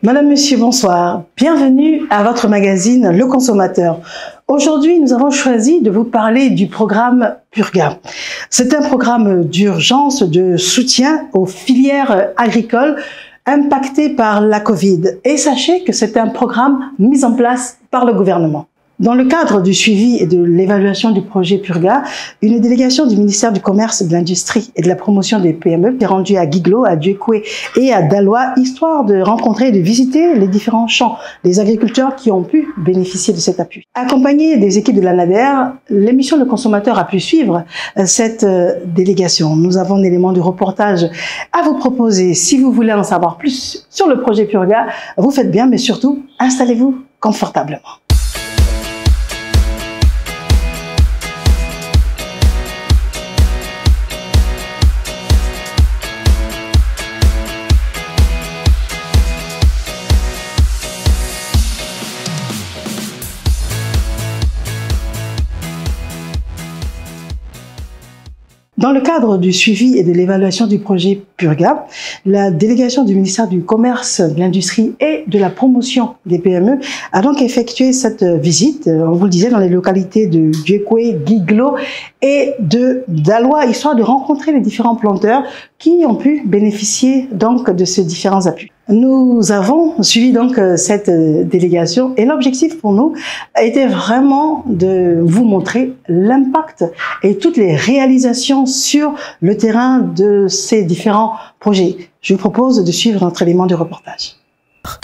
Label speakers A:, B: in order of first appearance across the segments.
A: Madame, Monsieur, bonsoir. Bienvenue à votre magazine Le Consommateur. Aujourd'hui, nous avons choisi de vous parler du programme Purga. C'est un programme d'urgence de soutien aux filières agricoles impactées par la Covid. Et sachez que c'est un programme mis en place par le gouvernement. Dans le cadre du suivi et de l'évaluation du projet Purga, une délégation du ministère du Commerce, de l'Industrie et de la Promotion des PME est rendue à Guiglo, à Dieukoué et à Daloa, histoire de rencontrer et de visiter les différents champs des agriculteurs qui ont pu bénéficier de cet appui. Accompagné des équipes de l'ANADER, l'émission Le Consommateur a pu suivre cette délégation. Nous avons un élément de reportage à vous proposer. Si vous voulez en savoir plus sur le projet Purga, vous faites bien, mais surtout, installez-vous confortablement. Dans le cadre du suivi et de l'évaluation du projet Purga, la délégation du ministère du Commerce, de l'Industrie et de la Promotion des PME a donc effectué cette visite, on vous le disait, dans les localités de Dieukoué, Guiglo et de Daloa, histoire de rencontrer les différents planteurs qui ont pu bénéficier donc de ces différents appuis. Nous avons suivi donc cette délégation et l'objectif pour nous a été vraiment de vous montrer l'impact et toutes les réalisations sur le terrain de ces différents projets. Je vous propose de suivre notre élément de reportage.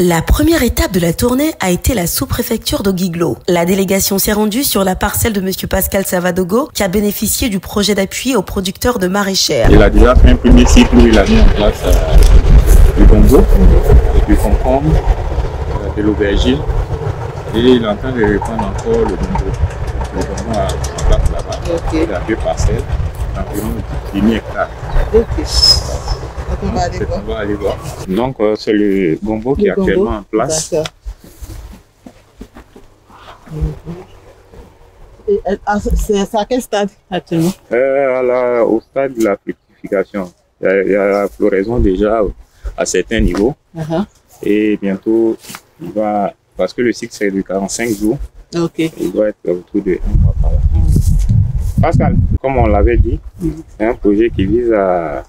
B: La première étape de la tournée a été la sous-préfecture de Guiglo. La délégation s'est rendue sur la parcelle de Monsieur Pascal Savadogo qui a bénéficié du projet d'appui aux producteurs de maraîchères.
C: Il a déjà fait un premier cycle où il a mis en place du gombo, du concombre, de l'aubergine et il est en train de répandre encore le gombo. Le gombo a en place là-bas. Il a 2 parcelles d'environ 10 hectares. On va aller voir. Donc c'est le gombo qui est actuellement en place.
D: C'est à quel stade actuellement?
C: Au stade de la fructification. Il y a la floraison déjà à certains niveaux. Et bientôt, il va, parce que le cycle c'est de 45 jours, il doit être autour de 1 mois par là. Pascal, comme on l'avait dit, c'est un projet qui vise à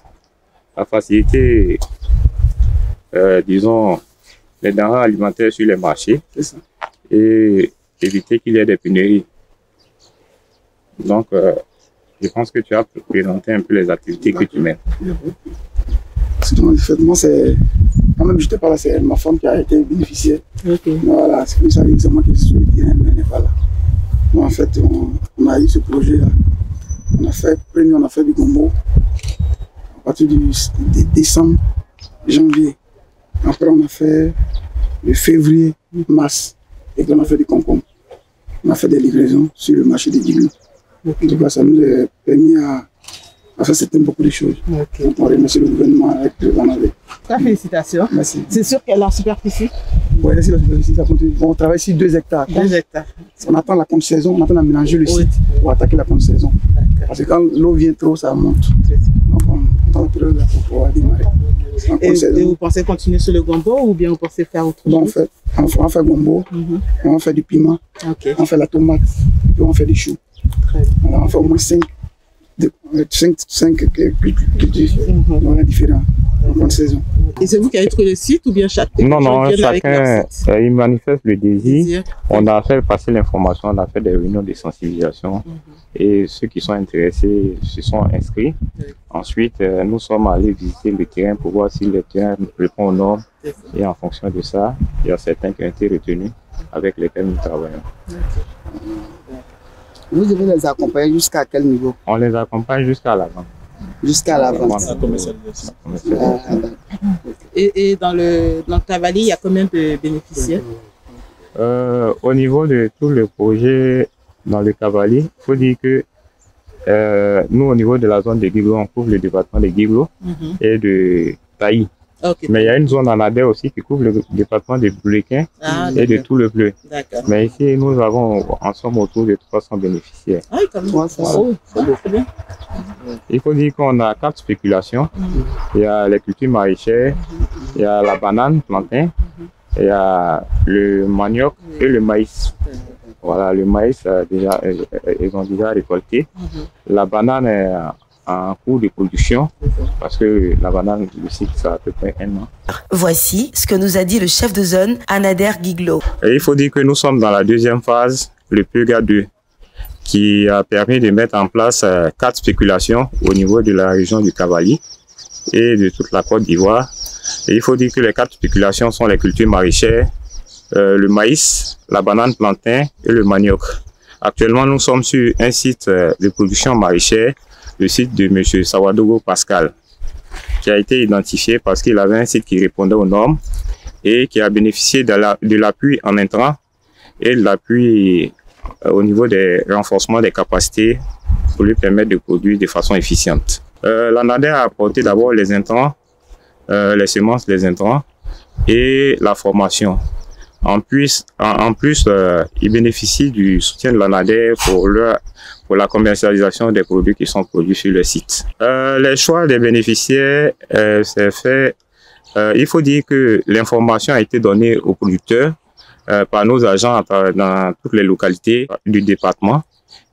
C: faciliter, disons, les denrées alimentaires sur les marchés et éviter qu'il y ait des pénuries. Donc, je pense que tu as présenté un peu les activités que tu mènes.
E: Effectivement, c'est moi-même, je te parle, c'est ma femme qui a été bénéficiaire. Voilà, c'est comme ça exactement que je suis mais elle n'est pas là. Moi, en fait, on a eu ce projet-là. On a fait du gombo à partir de décembre, janvier. Après, on a fait de février, mars. Et puis, on a fait du concombre. On a fait des livraisons sur le marché des Guiglo. En tout cas, ça nous a permis à faire beaucoup de choses. Donc, on remercie le gouvernement avec l'ANADER.
D: Félicitations.
E: Merci.
D: C'est sûr qu'elle a la superficie.
E: Oui, c'est la superficie. On travaille sur 2 hectares.
D: 2 hectares.
E: On attend la contre-saison, on attend à mélanger le site pour attaquer la contre-saison. Parce que quand l'eau vient trop, ça monte. Donc on attend la période là pour pouvoir démarrer.
D: Et vous pensez continuer sur le gombo ou bien vous pensez faire autre chose?
E: Bon, on va faire gombo, on va faire du piment, on va faire la tomate, et on va faire des choux. On va faire au moins 5 cultures dans la différente saison.
D: Et c'est vous qui avez trouvé le site ou bien chaque
C: Non, chacun il manifeste le désir. On a fait passer l'information, on a fait des réunions de sensibilisation et ceux qui sont intéressés se sont inscrits. Ensuite, nous sommes allés visiter le terrain pour voir si le terrain répond aux normes et en fonction de ça, il y a certains qui ont été retenus avec lesquels nous travaillons.
E: Vous devez les accompagner jusqu'à quel niveau?
C: On les accompagne jusqu'à la vente.
E: Jusqu'à la vente.
D: Et dans le Cavalier, il y a combien de bénéficiaires?
C: Au niveau de tout le projet dans le Cavalier, il faut dire que nous, au niveau de la zone de Guiglo, on couvre le département de Guiglo et de Taï.
D: Okay.
C: Mais il y a une zone en Adère aussi qui couvre le département de Bouléquin et de tout le bleu. Mais ici, nous avons en somme autour de 300 bénéficiaires.
D: Ah oui, comme c'est bien.
C: Il faut dire qu'on a 4 spéculations. Il y a les cultures maraîchères, il y a la banane, plantain, il y a le manioc et le maïs. Voilà, le maïs, déjà, ils ont déjà récolté. La banane est en cours de production parce que la banane, le cycle, ça a à peu près 1 an.
B: Voici ce que nous a dit le chef de zone, Anader Guiglo.
C: Et il faut dire que nous sommes dans la deuxième phase, le PURGA 2, qui a permis de mettre en place 4 spéculations au niveau de la région du Cavali et de toute la Côte d'Ivoire. Et il faut dire que les 4 spéculations sont les cultures maraîchères, le maïs, la banane plantain et le manioc. Actuellement, nous sommes sur un site de production maraîchère, le site de M. Savadogo Pascal, qui a été identifié parce qu'il avait un site qui répondait aux normes et qui a bénéficié de l'appui en intrants et de l'appui au niveau des renforcements des capacités pour lui permettre de produire de façon efficiente. L'ANADER a apporté d'abord les intrants, les semences, les intrants et la formation. En plus, ils bénéficient du soutien de l'ANADER pour la commercialisation des produits qui sont produits sur le site. Les choix des bénéficiaires, c'est fait. Il faut dire que l'information a été donnée aux producteurs par nos agents dans toutes les localités du département.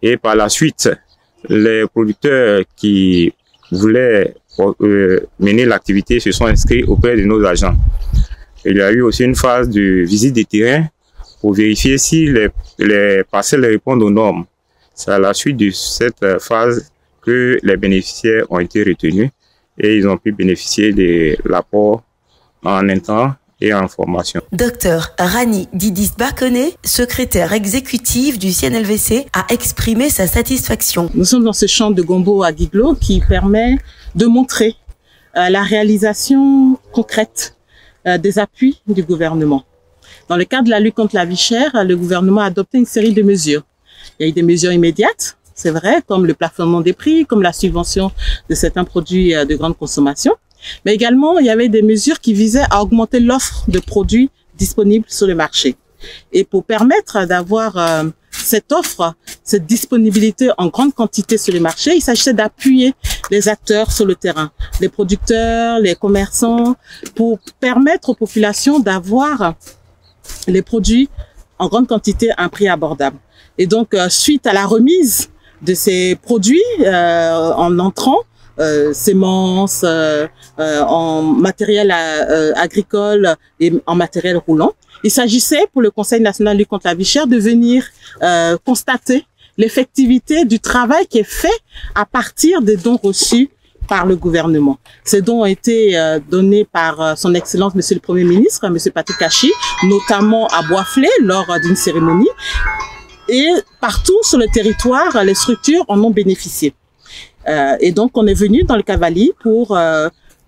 C: Et par la suite, les producteurs qui voulaient mener l'activité se sont inscrits auprès de nos agents. Il y a eu aussi une phase de visite des terrains pour vérifier si les parcelles répondent aux normes. C'est à la suite de cette phase que les bénéficiaires ont été retenus et ils ont pu bénéficier de l'apport en intrants et en formation.
B: Docteur Rani Didis Bakone, secrétaire exécutif du CNLVC, a exprimé sa satisfaction.
D: Nous sommes dans ce champ de Gombo à Guiglo qui permet de montrer la réalisation concrète des appuis du gouvernement. Dans le cadre de la lutte contre la vie chère, le gouvernement a adopté une série de mesures. Il y a eu des mesures immédiates, c'est vrai, comme le plafonnement des prix, comme la subvention de certains produits de grande consommation. Mais également, il y avait des mesures qui visaient à augmenter l'offre de produits disponibles sur le marché. Et pour permettre d'avoir cette offre, cette disponibilité en grande quantité sur le marché, il s'agissait d'appuyer les acteurs sur le terrain, les producteurs, les commerçants, pour permettre aux populations d'avoir les produits en grande quantité à un prix abordable. Et donc, suite à la remise de ces produits en entrant, semences, en matériel agricole et en matériel roulant, il s'agissait pour le Conseil national de lutte contre la vie chère de venir constater l'effectivité du travail qui est fait à partir des dons reçus par le gouvernement. Ces dons ont été donnés par son Excellence Monsieur le Premier ministre, Monsieur Patrick Kachi, notamment à Boisflé lors d'une cérémonie. Et partout sur le territoire, les structures en ont bénéficié. Et donc, on est venu dans le Cavali pour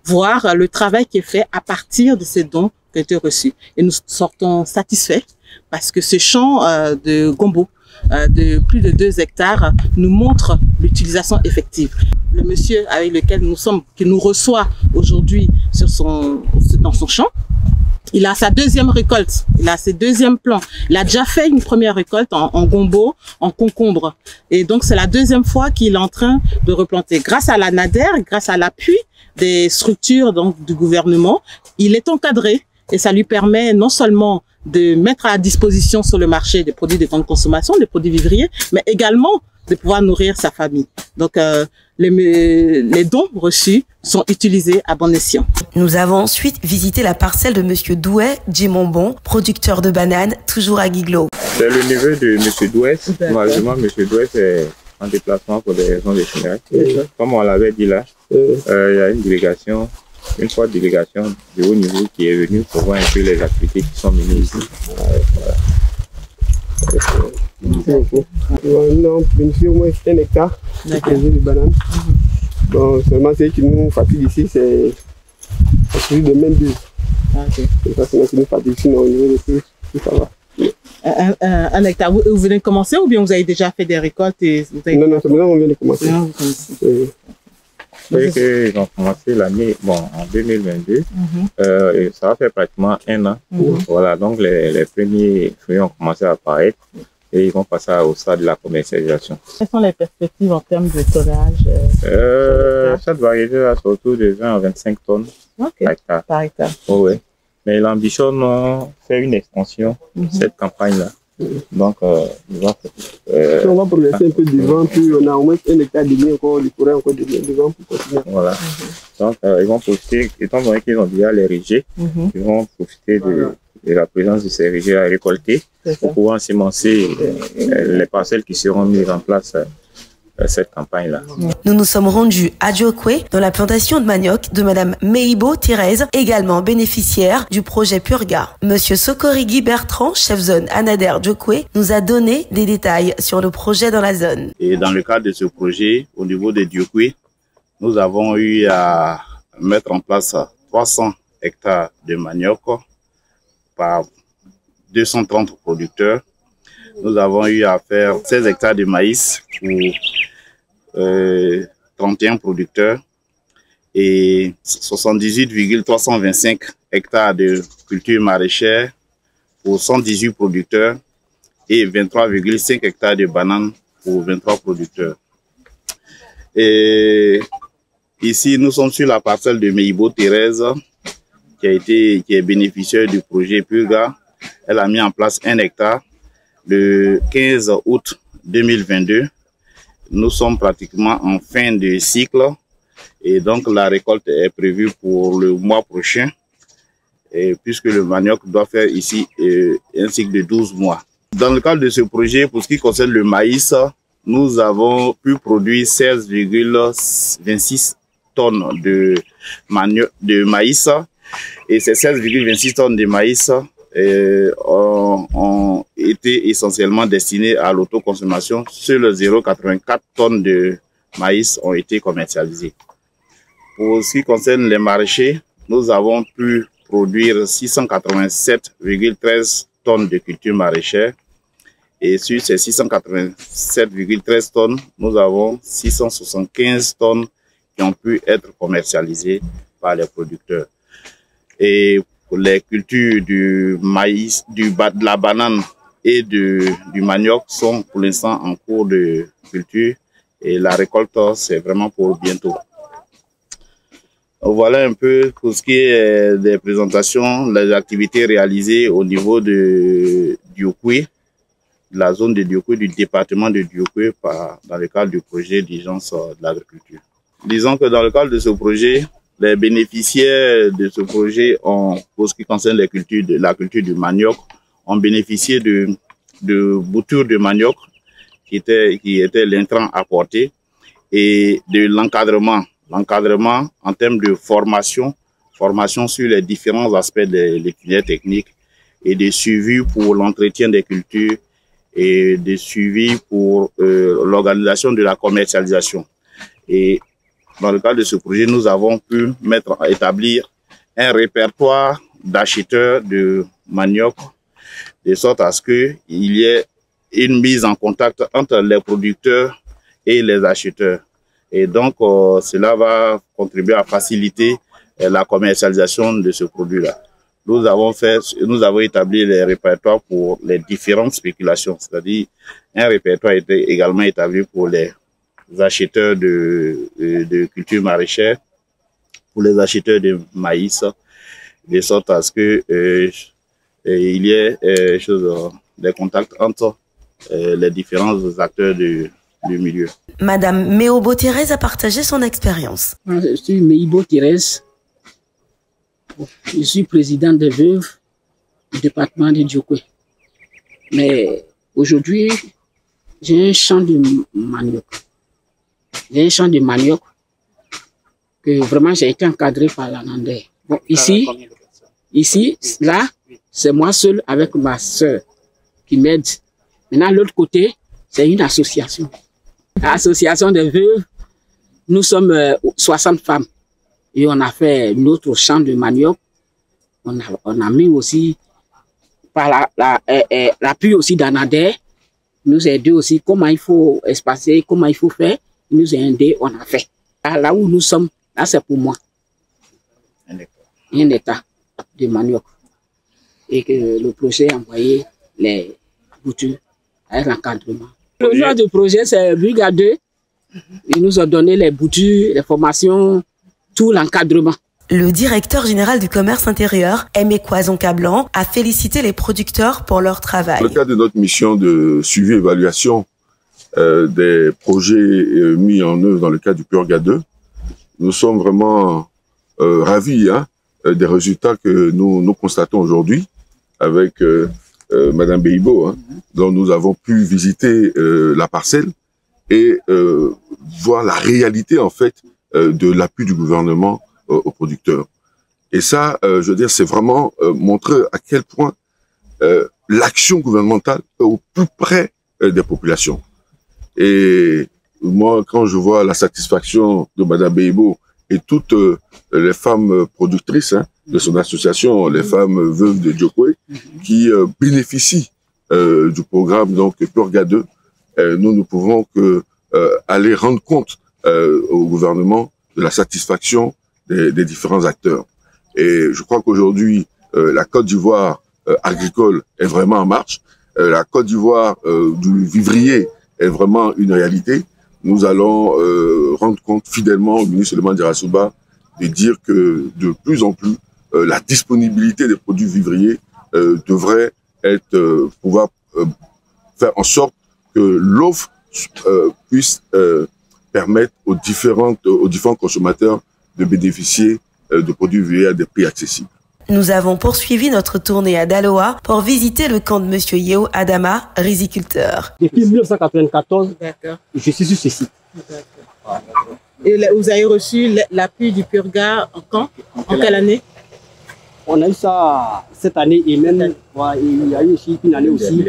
D: voir le travail qui est fait à partir de ces dons qui ont été reçus. Et nous sortons satisfaits parce que ce champ de Gombo, de plus de 2 hectares, nous montre l'utilisation effective. Le monsieur avec lequel nous sommes, qui nous reçoit aujourd'hui dans son champ, il a sa 2e récolte, il a ses 2e plants. Il a déjà fait une première récolte en gombo, en concombre. Et donc, c'est la 2e fois qu'il est en train de replanter. Grâce à la NADER, grâce à l'appui des structures donc, du gouvernement, il est encadré et ça lui permet non seulement de mettre à disposition sur le marché des produits de grande consommation, des produits vivriers, mais également de pouvoir nourrir sa famille. Donc, les dons reçus sont utilisés à bon escient.
B: Nous avons ensuite visité la parcelle de Monsieur Douet Djimombon, producteur de bananes, toujours à Guiglo.
C: C'est le neveu de Monsieur Douet. Malheureusement, Monsieur Douet est en déplacement pour des raisons de funérailles. Comme on l'avait dit là, il y a une délégation, une forte délégation de haut niveau qui est venue pour voir un peu les activités qui sont menées ici.
E: On bénéficie au moins 1 hectare de bananes. Bon, seulement ce qui nous fatigue ici, c'est celui de main d'œuvre. C'est ça qui nous fatigue, sinon au niveau des prix, tout ça va.
D: 1 hectare, vous venez de commencer ou bien vous avez déjà fait des récoltes et vous avez...
E: Non, c'est maintenant qu'on vient de commencer.
C: Oui, qu'ils ont commencé l'année, en 2022. Et ça va faire pratiquement 1 an. Voilà, donc les premiers fruits ont commencé à apparaître et ils vont passer au stade de la commercialisation.
D: Quelles sont les perspectives en termes de tonnage?
C: Cette variété va sur autour de 20 à 25 tonnes
D: par hectare.
C: Oh, ouais. Mais l'ambition, faire une extension cette campagne-là. Donc, on va
F: progresser un peu devant, puis on a au moins 1 hectare de mieux encore, il pourrait encore devant pour continuer.
C: Voilà. Donc, ils vont profiter, étant donné qu'ils ont déjà les régés, ils vont profiter de la présence de ces régés à récolter pour pouvoir semencer les parcelles qui seront mises en place cette campagne-là.
B: Nous nous sommes rendus à Djokwe dans la plantation de manioc de Madame Meibo Thérèse, également bénéficiaire du projet Purga. Monsieur Sokorigui Bertrand, chef zone Anader Djokwe, nous a donné des détails sur le projet dans la zone.
G: Et dans le cadre de ce projet, au niveau de Djokwe, nous avons eu à mettre en place 300 hectares de manioc par 230 producteurs. Nous avons eu à faire 16 hectares de maïs pour 31 producteurs et 78,325 hectares de culture maraîchère pour 118 producteurs et 23,5 hectares de bananes pour 23 producteurs. Et ici, nous sommes sur la parcelle de Meibo Thérèse qui est bénéficiaire du projet Purga. Elle a mis en place 1 hectare. Le 15 août 2022, nous sommes pratiquement en fin de cycle et donc la récolte est prévue pour le mois prochain et puisque le manioc doit faire ici un cycle de 12 mois. Dans le cadre de ce projet, pour ce qui concerne le maïs, nous avons pu produire 16,26 tonnes de maïs et ces 16,26 tonnes de maïs ont été essentiellement destinés à l'autoconsommation. Seuls 0,84 tonnes de maïs ont été commercialisées. Pour ce qui concerne les maraîchers, nous avons pu produire 687,13 tonnes de culture maraîchère. Et sur ces 687,13 tonnes, nous avons 675 tonnes qui ont pu être commercialisées par les producteurs. Et les cultures du maïs, de la banane et du manioc sont pour l'instant en cours de culture et la récolte c'est vraiment pour bientôt. Voilà un peu pour ce qui est des présentations, les activités réalisées au niveau de Djokwe, de la zone de Djokwe, du département de Djokwe dans le cadre du projet d'urgence de l'agriculture. Disons que dans le cadre de ce projet, les bénéficiaires de ce projet, pour ce qui concerne la culture du manioc, ont bénéficié de boutures de manioc qui était l'intrant apporté et de l'encadrement. L'encadrement en termes de formation sur les différents aspects de l'étude technique et de suivi pour l'entretien des cultures et de suivi pour l'organisation de la commercialisation. Et dans le cadre de ce projet, nous avons pu établir un répertoire d'acheteurs de manioc, de sorte à ce qu'il y ait une mise en contact entre les producteurs et les acheteurs. Et donc, cela va contribuer à faciliter la commercialisation de ce produit-là. Nous avons établi les répertoires pour les différentes spéculations, c'est-à-dire un répertoire était également établi pour les acheteurs de culture maraîchère, pour les acheteurs de maïs, de sorte à ce que il y ait des contacts entre les différents acteurs du milieu.
B: Madame Meibo Thérèse a partagé son expérience.
H: Je suis Meibo Thérèse. Je suis présidente des veuves du département de Djokwe. Mais aujourd'hui, j'ai un champ de manioc. J'ai un champ de manioc que vraiment j'ai été encadré par l'Anander. Bon, ici, là, c'est moi seul avec ma soeur qui m'aide. Maintenant, l'autre côté, c'est une association. L'association des veuves, nous sommes 60 femmes. Et on a fait notre champ de manioc. On a mis aussi, par l'appui aussi d'Anander, nous aider aussi comment il faut espacer, comment il faut faire. Nous a aidé, on a fait. là où nous sommes, là c'est pour moi. Un hectare de manioc. Et que le projet a envoyé les boutures avec l'encadrement. Le nom du projet, c'est Brigade 2. Ils nous ont donné les boutures, les formations, tout l'encadrement.
B: Le directeur général du commerce intérieur, Aimé Coison-Cablan, a félicité les producteurs pour leur travail.
I: Dans le cadre de notre mission de suivi et évaluation des projets mis en œuvre dans le cadre du Purga 2, nous sommes vraiment ravis des résultats que nous constatons aujourd'hui avec Madame Beibo, dont nous avons pu visiter la parcelle et voir la réalité en fait de l'appui du gouvernement aux producteurs. Et ça, je veux dire, c'est vraiment montrer à quel point l'action gouvernementale est au plus près des populations. Et moi, quand je vois la satisfaction de Madame Beibo et toutes les femmes productrices de son association, les femmes veuves de Djokwe, qui bénéficient du programme donc Purga 2, nous ne pouvons que aller rendre compte au gouvernement de la satisfaction des différents acteurs. Et je crois qu'aujourd'hui, la Côte d'Ivoire agricole est vraiment en marche. La Côte d'Ivoire du vivrier est vraiment une réalité. Nous allons rendre compte fidèlement au ministre Suleiman Dirasouba de dire que de plus en plus, la disponibilité des produits vivriers devrait être pouvoir faire en sorte que l'offre puisse permettre aux différents consommateurs de bénéficier de produits vivriers à des prix accessibles.
B: Nous avons poursuivi notre tournée à Daloa pour visiter le camp de M. Yeo Adama, riziculteur.
F: Depuis 1994, je suis sur ce site.
D: Et vous avez reçu l'appui du Purga quand? En quelle année?
F: On a eu ça cette année et même il y a eu aussi une année aussi.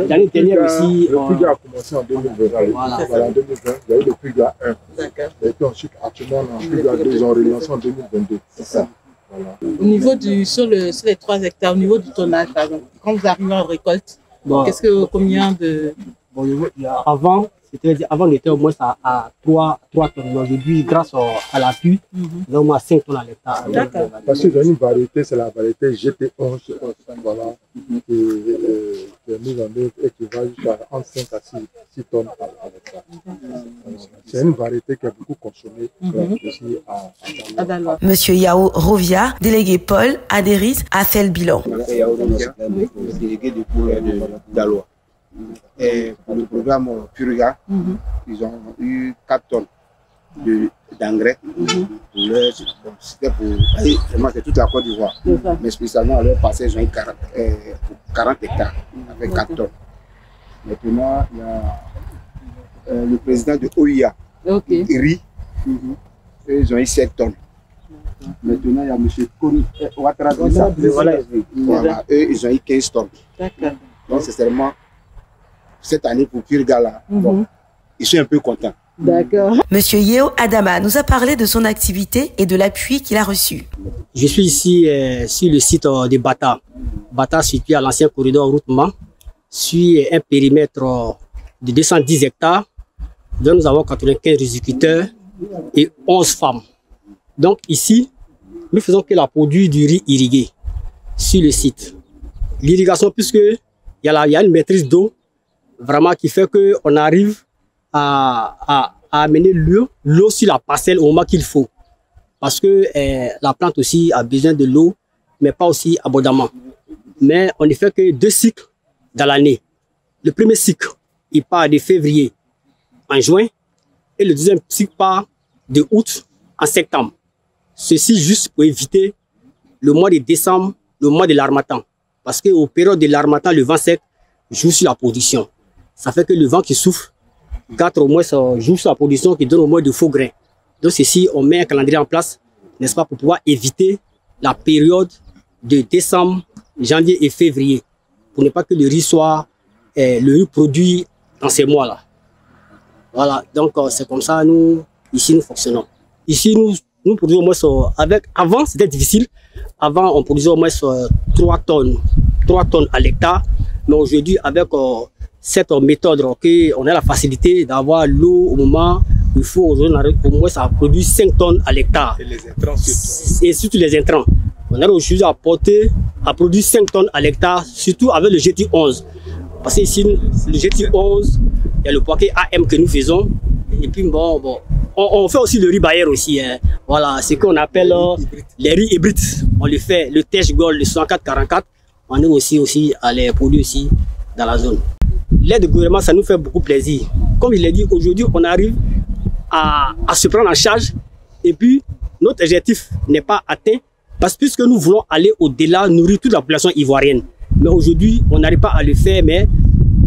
F: L'année dernière aussi.
J: Le Purga a commencé en 2020. En 2020, il y a eu le Purga 1. Et puis ensuite, actuellement, le Purga 2, ils ont relancé en 2022. C'est ça. Voilà.
D: Au niveau sur les 3 hectares, au niveau du tonnage, par exemple, quand vous arrivez en récolte, combien de...
F: Avant, on était au moins à 3 tonnes. Aujourd'hui, grâce à l'appui, on a au moins 5 tonnes à l'hectare.
J: Parce que dans une variété, c'est la variété GT11, voilà, qui est mise en œuvre et qui va jusqu'à entre 5 à 6 tonnes à l'hectare. C'est une variété qui est beaucoup consommée aussi à Daloa.
B: Monsieur Yao Rovia, délégué Paul Adéris, a fait le bilan.
K: Yao Rovia, délégué du pôle de Daloa. Et pour le programme Purga, ils ont eu 4 tonnes d'engrais. C'était pour vraiment toute la Côte d'Ivoire. Mais spécialement à leur passé, ils ont eu 40 hectares avec 4 tonnes. Maintenant, il y a le président de OIA, Iri, et ils ont eu 7 tonnes. Maintenant, il y a M. Koni Ouattara, voilà, eux, ils ont eu 15 tonnes. Donc, c'est seulement cette année pour Purga là, ils sont un peu contents.
B: D'accord. Monsieur Yeo Adama nous a parlé de son activité et de l'appui qu'il a reçu.
F: Je suis ici sur le site de Bata. Bata situé à l'ancien corridor Routement, sur un périmètre de 210 hectares, dont nous avons 95 riziculteurs et 11 femmes. Donc ici, nous faisons que la produit du riz irrigué sur le site. L'irrigation, puisque il y a une maîtrise d'eau vraiment qui fait qu'on arrive à amener l'eau sur la parcelle au moment qu'il faut. Parce que la plante aussi a besoin de l'eau, mais pas aussi abondamment. Mais on ne fait que 2 cycles dans l'année. Le premier cycle, il part de février en juin, et le deuxième cycle part de août en septembre. Ceci juste pour éviter le mois de décembre, le mois de l'harmattan. Parce qu'au période de l'harmattan, le vent sec joue sur la production. Ça fait que le vent qui souffle, 4 au moins, ça joue sur la production qui donne au moins de faux grains. Donc ceci, on met un calendrier en place, n'est-ce pas, pour pouvoir éviter la période de décembre, janvier et février, pour ne pas que le riz soit le riz produit dans ces mois-là. Voilà, donc c'est comme ça, ici, nous fonctionnons. Ici, nous produisons au moins, avant, c'était difficile. Avant, on produisait au moins 3 tonnes à l'hectare. Mais aujourd'hui, avec cette méthode, on a la facilité d'avoir l'eau au moment il faut aujourd'hui au moins ça produit 5 tonnes à l'hectare.
J: Et les intrants surtout.
F: Et surtout les intrants. On arrive aujourd'hui à produire 5 tonnes à l'hectare, surtout avec le GT 11. Parce que ici, le GT 11, il y a le paquet AM que nous faisons. Et puis on fait aussi le riz Bayer aussi. Hein. Voilà, c'est ce qu'on appelle les riz hybrides. On le fait, le Tèche Gold, le 6444. On est aussi à les produire aussi dans la zone. L'aide du gouvernement, ça nous fait beaucoup plaisir. Comme je l'ai dit, aujourd'hui, on arrive à se prendre en charge. Et puis, notre objectif n'est pas atteint. Parce que puisque nous voulons aller au-delà, nourrir toute la population ivoirienne. Mais aujourd'hui, on n'arrive pas à le faire, mais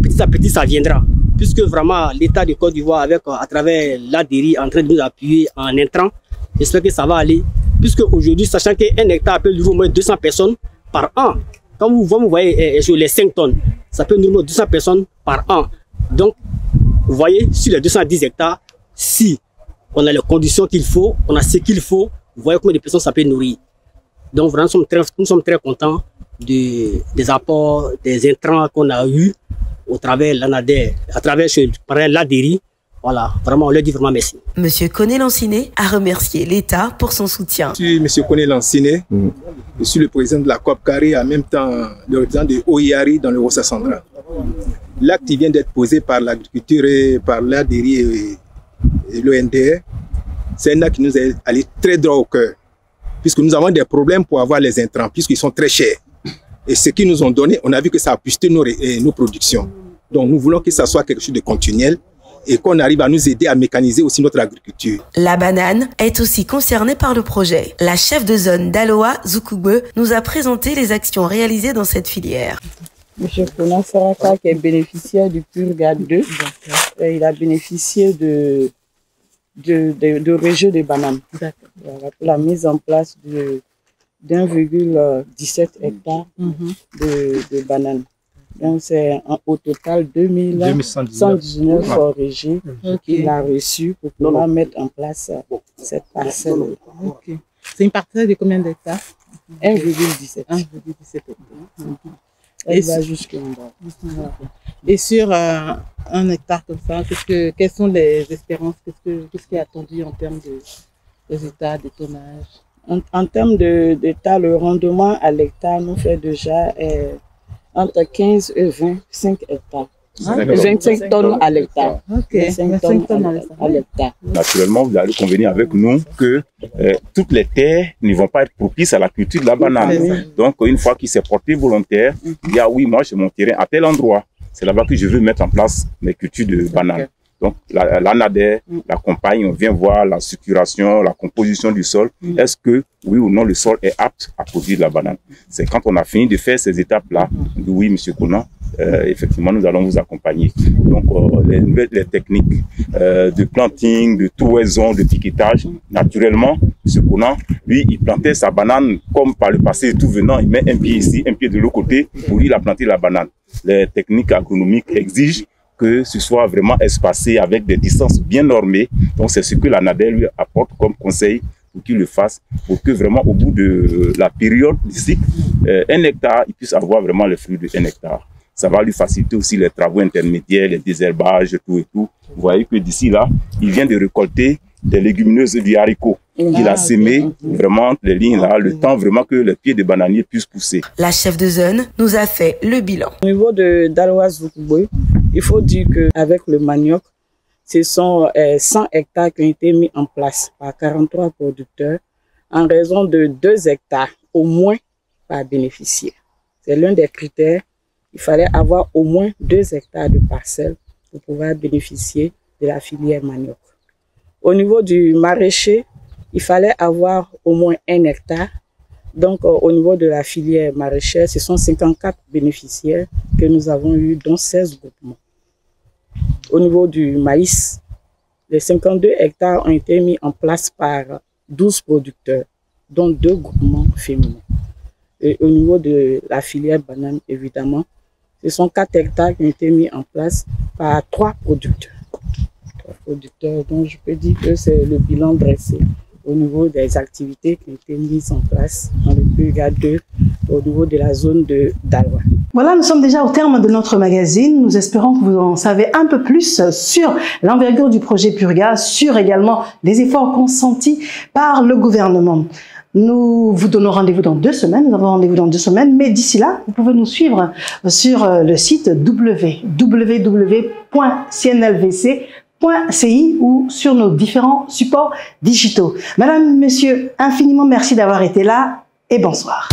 F: petit à petit, ça viendra. Puisque vraiment, l'État de Côte d'Ivoire, à travers l'ADERI, est en train de nous appuyer en intrant, j'espère que ça va aller. Puisque aujourd'hui, sachant qu'un hectare peut nourrir au moins 200 personnes par an. Quand vous voyez sur les 5 tonnes, ça peut nourrir 200 personnes par an. Donc, vous voyez, sur les 210 hectares, si on a les conditions qu'il faut, on a ce qu'il faut, vous voyez combien de personnes ça peut nourrir. Donc vraiment, nous sommes très contents des apports, des intrants qu'on a eus au travers l'ANADER, à travers l'ADERI. Voilà, vraiment, on leur dit vraiment merci.
B: Monsieur Koné Lanciné a remercié l'État pour son soutien.
J: Je suis Monsieur Koné Lanciné, je suis le président de la COP Carré, en même temps le représentant de OIARI dans le Rossa Central. L'acte vient d'être posé par l'agriculture et par l'ADERI et l'ONDR. C'est un acte qui nous est allé très droit au cœur, puisque nous avons des problèmes pour avoir les intrants, puisqu'ils sont très chers. Et ce qu'ils nous ont donné, on a vu que ça a boosté nos productions. Donc nous voulons que ça soit quelque chose de continuel et qu'on arrive à nous aider à mécaniser aussi notre agriculture.
B: La banane est aussi concernée par le projet. La chef de zone d'Aloa Zoukoube nous a présenté les actions réalisées dans cette filière.
L: Monsieur Konan Saraka, qui est bénéficiaire du Purga 2, il a bénéficié de régions de bananes. Voilà, pour la mise en place d'1,17 hectares de bananes. Donc c'est au total 2119 régies qu'il a reçues pour pouvoir mettre en place cette parcelle.
D: Okay. C'est une parcelle de combien d'hectares?
L: 1,17
D: hectares.
L: Et va jusqu'en bas.
D: Et sur un hectare comme ça, quelles sont les espérances? Qu'est-ce qui est attendu en termes de résultats, de tonnage?
L: En termes d'état, le rendement à l'hectare nous fait déjà entre 15 et 25 hectares. 25 tonnes à l'hectare.
D: Okay. 25 tonnes à l'hectare.
C: Naturellement, vous allez convenir avec nous que toutes les terres ne vont pas être propices à la culture de la banane. Donc, une fois qu'il s'est porté volontaire, il dit, ah oui, moi, j'ai mon terrain à tel endroit. C'est là-bas que je veux mettre en place mes cultures de banane. Donc, l'ANADER l'accompagne, on vient voir la structuration, la composition du sol. Est-ce que, oui ou non, le sol est apte à produire de la banane? C'est quand on a fini de faire ces étapes-là, on dit oui, monsieur Konan, effectivement, nous allons vous accompagner. Donc, les techniques de planting, de trouaison, de piquetage, naturellement, monsieur Konan, lui, il plantait sa banane comme par le passé, tout venant, il met un pied ici, un pied de l'autre côté, pour lui, il a planté la banane. Les techniques agronomiques exigent que ce soit vraiment espacé avec des distances bien normées. Donc, c'est ce que l'ANADER lui apporte comme conseil pour qu'il le fasse, pour que vraiment au bout de la période du cycle, 1 hectare, il puisse avoir vraiment le fruit de 1 hectare. Ça va lui faciliter aussi les travaux intermédiaires, les désherbages, tout et tout. Vous voyez que d'ici là, il vient de récolter des légumineuses du haricot. Il a semé vraiment les lignes là, le temps vraiment que les pieds de bananier puissent pousser.
B: La chef de zone nous a fait le bilan.
L: Au niveau d'Aloa Zoukoube, il faut dire qu'avec le manioc, ce sont 100 hectares qui ont été mis en place par 43 producteurs en raison de 2 hectares au moins par bénéficiaire. C'est l'un des critères. Il fallait avoir au moins 2 hectares de parcelles pour pouvoir bénéficier de la filière manioc. Au niveau du maraîcher, il fallait avoir au moins 1 hectare. Donc, au niveau de la filière maraîchère, ce sont 54 bénéficiaires que nous avons eu, dont 16 groupements. Au niveau du maïs, les 52 hectares ont été mis en place par 12 producteurs, dont 2 groupements féminins. Et au niveau de la filière banane, évidemment, ce sont 4 hectares qui ont été mis en place par 3 producteurs. 3 producteurs, donc je peux dire que c'est le bilan dressé au niveau des activités qui ont été mises en place dans le Purga 2 au niveau de la zone d'Aloa.
A: Voilà, nous sommes déjà au terme de notre magazine. Nous espérons que vous en savez un peu plus sur l'envergure du projet Purga, sur également les efforts consentis par le gouvernement. Nous vous donnons rendez-vous dans 2 semaines. Nous avons rendez-vous dans 2 semaines. Mais d'ici là, vous pouvez nous suivre sur le site www.cnlvc.ci ou sur nos différents supports digitaux. Madame, monsieur, infiniment merci d'avoir été là et bonsoir.